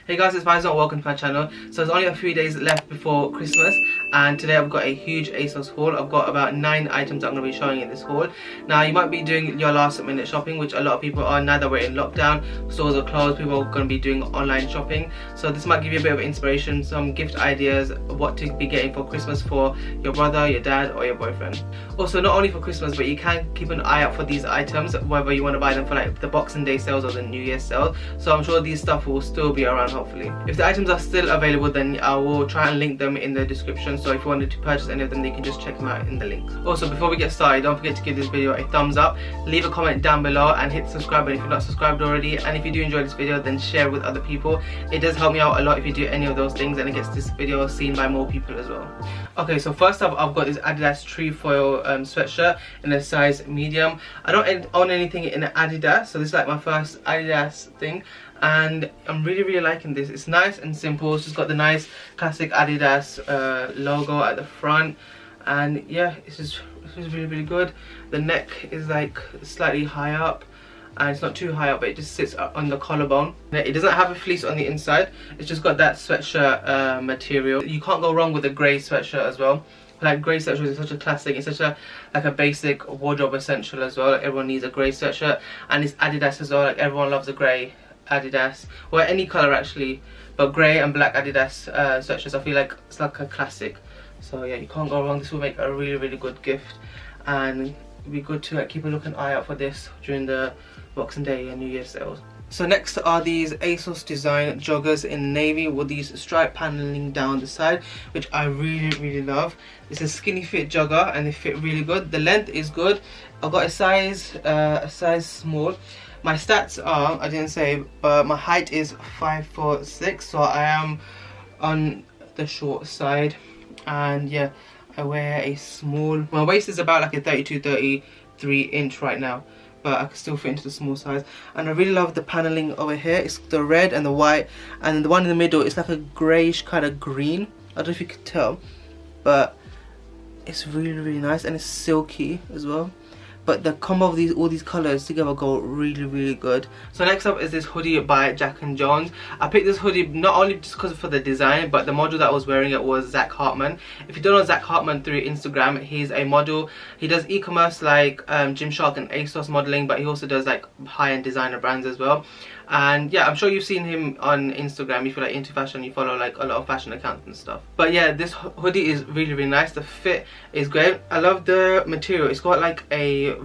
Hey guys, it's Faisal, welcome to my channel. So there's only a few days left before Christmas and today I've got a huge ASOS haul. I've got about 9 items I'm going to be showing in this haul. Now you might be doing your last minute shopping, which a lot of people are now that we're in lockdown. Stores are closed, people are going to be doing online shopping. So this might give you a bit of inspiration, some gift ideas, what to be getting for Christmas for your brother, your dad or your boyfriend. Also, not only for Christmas, but you can keep an eye out for these items, whether you want to buy them for like the Boxing Day sales or the New Year's sale. So I'm sure these stuff will still be around hopefully. If the items are still available, then I will try and link them in the description, so if you wanted to purchase any of them, you can just check them out in the links. Also, before we get started, don't forget to give this video a thumbs up, leave a comment down below and hit subscribe button if you're not subscribed already. And if you do enjoy this video, then share with other people. It does help me out a lot if you do any of those things, and it gets this video seen by more people as well. Okay, so first up I've got this Adidas trefoil sweatshirt in a size medium. I don't own anything in Adidas, so this is like my first Adidas thing, and I'm really liking this. It's nice and simple. It's just got the nice classic Adidas logo at the front, and yeah, it's just really good. The neck is like slightly high up, and it's not too high up, but it just sits on the collarbone. It doesn't have a fleece on the inside, it's just got that sweatshirt material. You can't go wrong with a grey sweatshirt as well. Like, grey sweatshirt is such a classic, it's such a like a basic wardrobe essential as well. Like, everyone needs a grey sweatshirt, and it's Adidas as well. Like, everyone loves a grey Adidas, or any colour actually, but grey and black Adidas sweatshirts, I feel like it's like a classic. So yeah, you can't go wrong. This will make a really good gift, and it'd be good to like keep a looking eye out for this during the Boxing Day and New Year's sales. So next are these ASOS design joggers in navy with these stripe paneling down the side, which I really love. It's a skinny fit jogger and they fit really good. The length is good. I've got a size small. My stats are, I didn't say, but my height is 5'6", so I am on the short side, and yeah, I wear a small. My waist is about like a 32-33 inch right now, but I can still fit into the small size. And I really love the paneling over here. It's the red and the white, and the one in the middle is like a greyish kind of green. I don't know if you can tell, but it's really nice, and it's silky as well. But the combo of all these colours together go really good. So next up is this hoodie by Jack & Jones. I picked this hoodie not only just because for the design, but the model that was wearing it was Zach Hartman. If you don't know Zach Hartman through Instagram, he's a model. He does e-commerce like Gymshark and ASOS modelling, but he also does like high-end designer brands as well. And yeah, I'm sure you've seen him on Instagram. If you're like into fashion, you follow like a lot of fashion accounts and stuff. But yeah, this hoodie is really nice. The fit is great. I love the material. It's got like a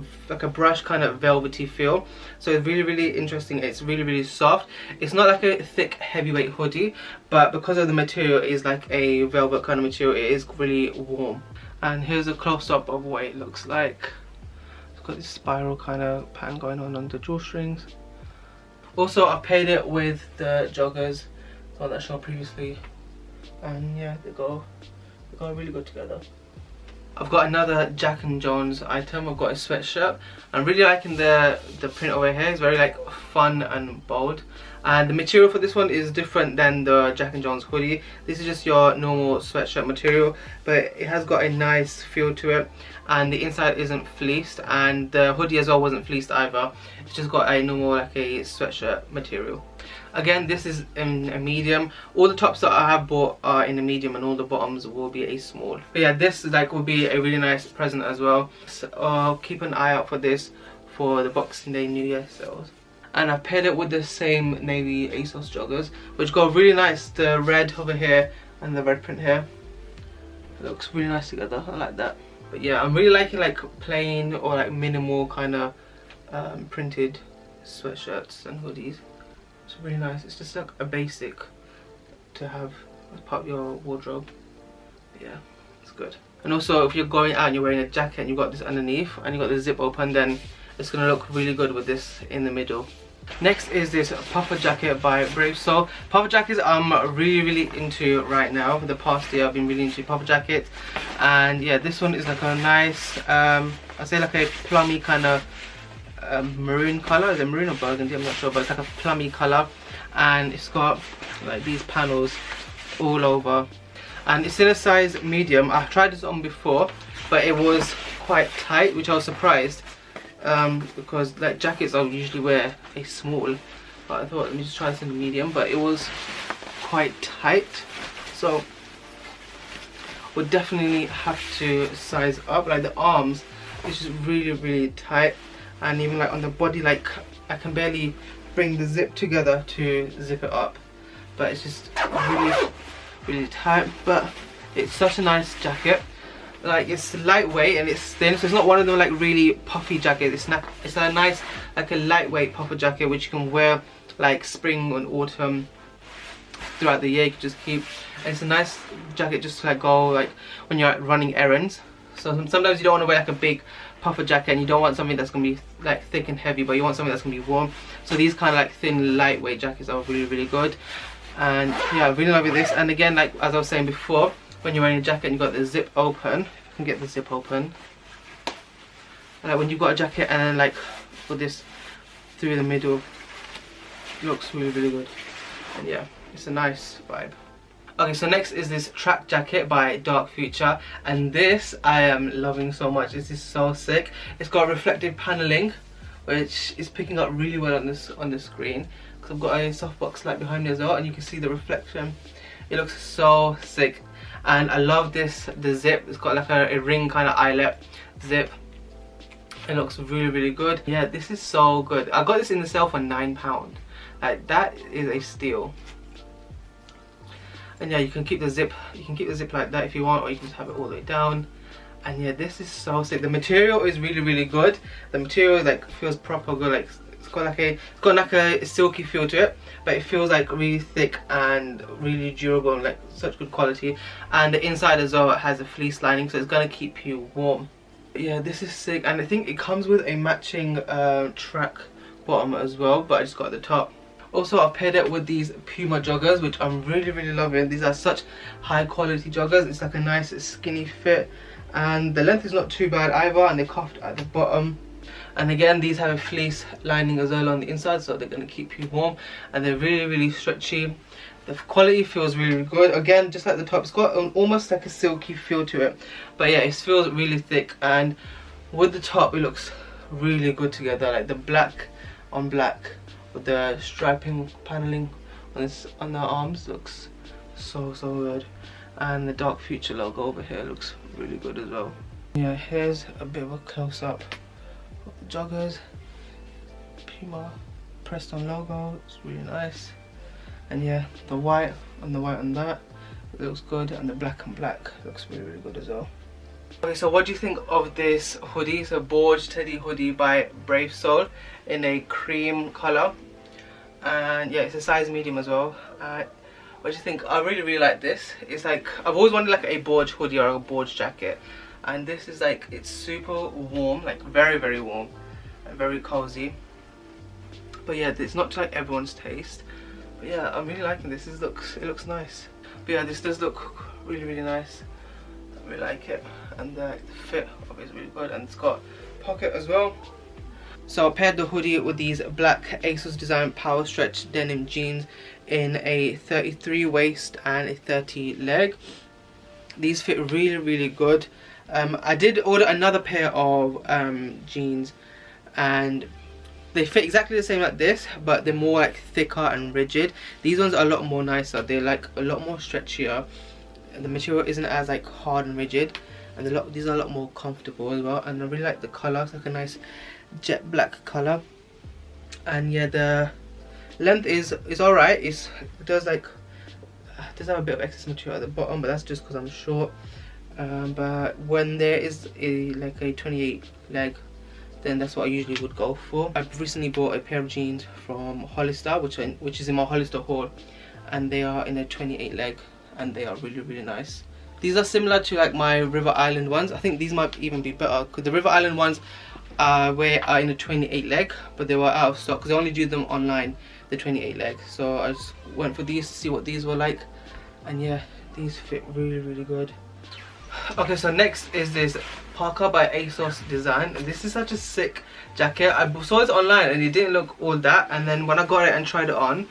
brush kind of velvety feel, so it's really interesting. It's really soft. It's not like a thick heavyweight hoodie, but because of the material, it is like a velvet kind of material. It is really warm. And here's a close-up of what it looks like. It's got this spiral kind of pattern going on the drawstrings. Also, I paired it with the joggers, the one that I showed previously, and yeah, they go really good together. I've got another Jack & Jones item. I've got a sweatshirt. I'm really liking the print over here. It's very like fun and bold. And the material for this one is different than the Jack & Jones hoodie. This is just your normal sweatshirt material, but it has got a nice feel to it. And the inside isn't fleeced, and the hoodie as well wasn't fleeced either. It's just got a normal like a sweatshirt material. Again, this is in a medium. All the tops that I have bought are in a medium, and all the bottoms will be a small. But yeah, this like will be a really nice present as well. So keep an eye out for this for the Boxing Day New Year sales. And I've paired it with the same navy ASOS joggers, which go really nice. The red over here and the red print here. It looks really nice together. I like that. But yeah, I'm really liking like plain or like minimal kind of printed sweatshirts and hoodies. It's really nice. It's just like a basic to have as part of your wardrobe. But yeah, it's good. And also, if you're going out and you're wearing a jacket and you've got this underneath and you've got the zip open, then it's going to look really good with this in the middle. Next is this puffer jacket by Brave Soul. Puffer jackets I'm really into right now. For the past year I've been really into puffer jackets, and yeah, this one is like a nice I'd say like a plummy kind of maroon colour. Is it maroon or burgundy? I'm not sure, but it's like a plummy colour, and it's got like these panels all over, and it's in a size medium. I've tried this on before, but it was quite tight, which I was surprised. Because like jackets I usually wear a small, but I thought let me just try this in a medium, but it was quite tight, so would definitely have to size up. Like the arms, it's just really tight, and even like on the body, like I can barely bring the zip together to zip it up, but it's just really tight. But it's such a nice jacket. Like it's lightweight and it's thin, so it's not one of them like really puffy jackets. It's a nice like a lightweight puffer jacket which you can wear like spring and autumn throughout the year. You can just keep, and it's a nice jacket just to like go like when you're running errands. So sometimes you don't want to wear like a big puffer jacket and you don't want something that's gonna be like thick and heavy, but you want something that's gonna be warm. So these kind of like thin lightweight jackets are really good, and yeah, I really love this. And again, like as I was saying before, when you're wearing a jacket and you've got the zip open, you can get the zip open, and like when you've got a jacket and then like put this through the middle, it looks really good. And yeah, it's a nice vibe. Okay, so next is this track jacket by Dark Future, and this I am loving so much. This is so sick. It's got reflective paneling, which is picking up really well on the screen, because I've got a softbox light behind me as well, and you can see the reflection. It looks so sick, and I love the zip. It's got like a ring kind of eyelet zip. It looks really good. Yeah, this is so good. I got this in the sale for £9. Like that is a steal. And yeah, you can keep the zip like that if you want, or you can just have it all the way down. And yeah, this is so sick. The material is really good. The material like feels proper good. Like it's got like a silky feel to it, but it feels like really thick and really durable and like such good quality. And the inside as well, it has a fleece lining, so it's gonna keep you warm. But yeah, this is sick, and I think it comes with a matching track bottom as well, but I just got the top. Also, I've paired it with these Puma joggers, which I'm really loving. These are such high quality joggers. It's like a nice skinny fit, and the length is not too bad either, and they're cuffed at the bottom. And again, these have a fleece lining as well on the inside, so they're going to keep you warm, and they're really stretchy. The quality feels really good. Again, just like the top, it's got almost like a silky feel to it, but yeah, it feels really thick, and with the top it looks really good together. Like the black on black with the striping paneling on the arms looks so good, and the Dark Future logo over here looks really good as well. Yeah, here's a bit of a close-up of the joggers. Puma pressed on logo, it's really nice. And yeah, the white on that, it looks good, and the black on black looks really good as well. Okay, so what do you think of this hoodie? It's a Borge Teddy hoodie by Brave Soul in a cream colour, and yeah, it's a size medium as well. What do you think? I really like this. It's like, I've always wanted like a Borge hoodie or a Borge jacket, and this is like, it's super warm, like very warm and very cozy. But yeah, it's not to like everyone's taste, but yeah, I'm really liking this. It looks nice. But yeah, this does look really nice. I really like it, and the fit of it is really good, and it's got pocket as well. So I paired the hoodie with these black ASOS design power stretch denim jeans in a 33 waist and a 30 leg. These fit really good. I did order another pair of jeans, and they fit exactly the same like this, but they're more like thicker and rigid. These ones are a lot more nicer. They're like a lot more stretchier, and the material isn't as like hard and rigid, and these are a lot more comfortable as well. And I really like the colour. It's like a nice jet black colour, and yeah, the length is alright. It does have a bit of excess material at the bottom, but that's just because I'm short. But when there is like a 28 leg, then that's what I usually would go for. I've recently bought a pair of jeans from Hollister, which is in my Hollister haul, and they are in a 28 leg, and they are really nice. These are similar to like my River Island ones. I think these might even be better, because the River Island ones are in a 28 leg, but they were out of stock because they only do them online, the 28 leg. So I just went for these to see what these were like, and yeah, these fit really good. Okay, so next is this parka by ASOS design. This is such a sick jacket. I saw it online and it didn't look all that, and then when I got it and tried it on,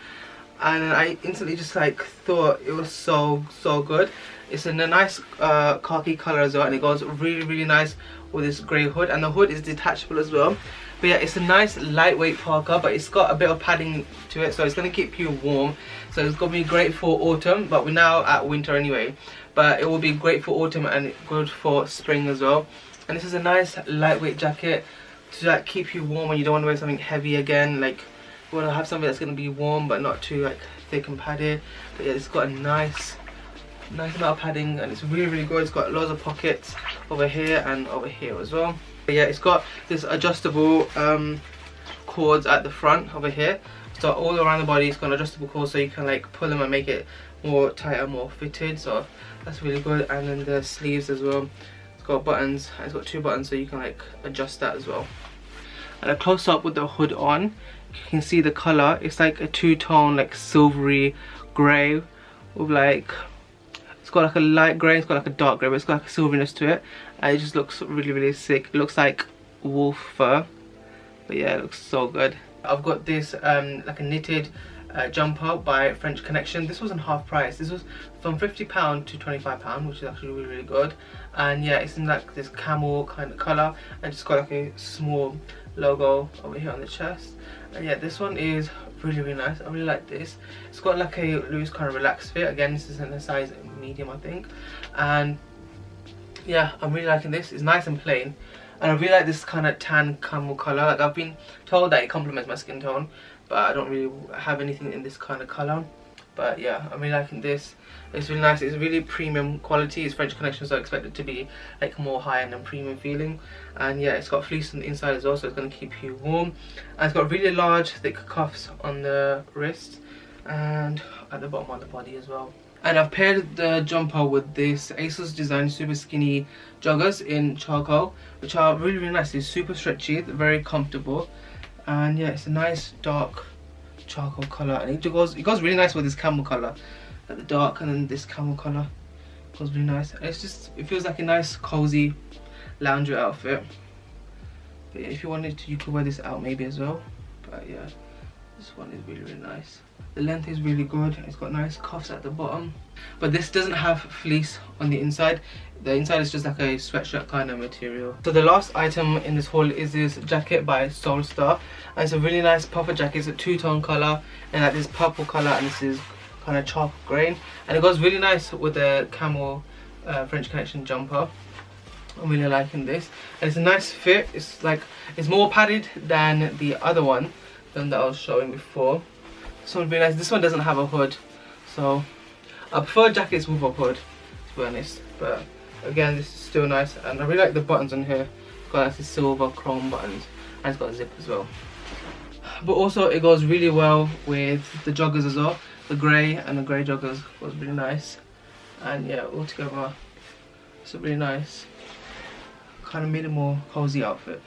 and I instantly just like thought it was so good. It's in a nice khaki color as well, and it goes really nice with this grey hood, and the hood is detachable as well. But yeah, it's a nice lightweight parka, but it's got a bit of padding to it, so it's going to keep you warm. So it's going to be great for autumn, but we're now at winter anyway. But it will be great for autumn and good for spring as well. And this is a nice lightweight jacket to like keep you warm when you don't want to wear something heavy again. Like you want to have something that's going to be warm but not too like thick and padded. But yeah, it's got a nice amount of padding, and it's really good. It's got loads of pockets over here and over here as well. But yeah, it's got this adjustable cords at the front over here. So all around the body it's got an adjustable cord, so you can like pull them and make it more tighter, more fitted. So that's really good. And then the sleeves as well, it's got buttons, and it's got 2 buttons, so you can like adjust that as well. And a close up with the hood on, you can see the color. It's like a 2-tone like silvery grey with like, it's got like a light grey, it's got like a dark grey, but it's got like a silveriness to it, and it just looks really sick. It looks like wolf fur, but yeah, it looks so good. I've got this like a knitted jumper by French Connection. This wasn't half price. This was from £50 to £25, which is actually really good. And yeah, it's in like this camel kind of colour, and it's got like a small logo over here on the chest. And yeah, this one is really nice. I really like this. It's got like a loose kind of relaxed fit. Again, this is in a size medium, I think. And yeah, I'm really liking this. It's nice and plain, and I really like this kind of tan camel colour. Like I've been told that it complements my skin tone, but I don't really have anything in this kind of colour. But yeah, I'm really liking this. It's really nice. It's really premium quality. It's French Connection, so I expect it to be like more high-end and premium feeling. And yeah, it's got fleece on the inside as well, so it's going to keep you warm. And it's got really large thick cuffs on the wrist and at the bottom of the body as well. And I've paired the jumper with this ASOS design super skinny joggers in charcoal, which are really nice. It's super stretchy, very comfortable, and yeah, it's a nice dark charcoal colour, and it goes really nice with this camel colour, like the dark, and then this camel colour goes really nice. And it's just, it feels like a nice cozy loungewear outfit. But yeah, if you wanted to, you could wear this out maybe as well. But yeah, this one is really nice. The length is really good. It's got nice cuffs at the bottom, but this doesn't have fleece on the inside. The inside is just like a sweatshirt kind of material. So the last item in this haul is this jacket by Soulstar, and it's a really nice puffer jacket. It's a 2-tone colour, and like this purple colour, and this is kind of charcoal grey, and it goes really nice with the camel French Connection jumper. I'm really liking this, and it's a nice fit. It's like, it's more padded than the other one that I was showing before. This one's really nice. This one doesn't have a hood, so I prefer jackets with a hood, to be honest. But again, this is still nice, and I really like the buttons on here. It's got like the silver chrome buttons, and it's got a zip as well. But also it goes really well with the joggers as well. The grey and the grey joggers was really nice, and yeah, all together it's a really nice kind of minimal cozy outfit.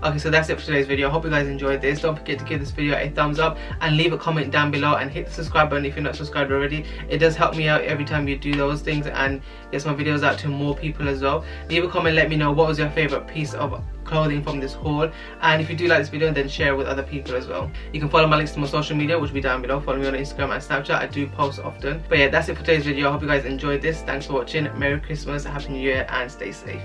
Okay, so that's it for today's video. I hope you guys enjoyed this. Don't forget to give this video a thumbs up and leave a comment down below, and hit the subscribe button if you're not subscribed already. It does help me out every time you do those things, and gets my videos out to more people as well. Leave a comment, let me know what was your favorite piece of clothing from this haul, and if you do like this video, then share it with other people as well. You can follow my links to my social media, which will be down below. Follow me on Instagram and Snapchat. I do post often. But yeah, that's it for today's video. I hope you guys enjoyed this. Thanks for watching. Merry Christmas, Happy New Year, and stay safe.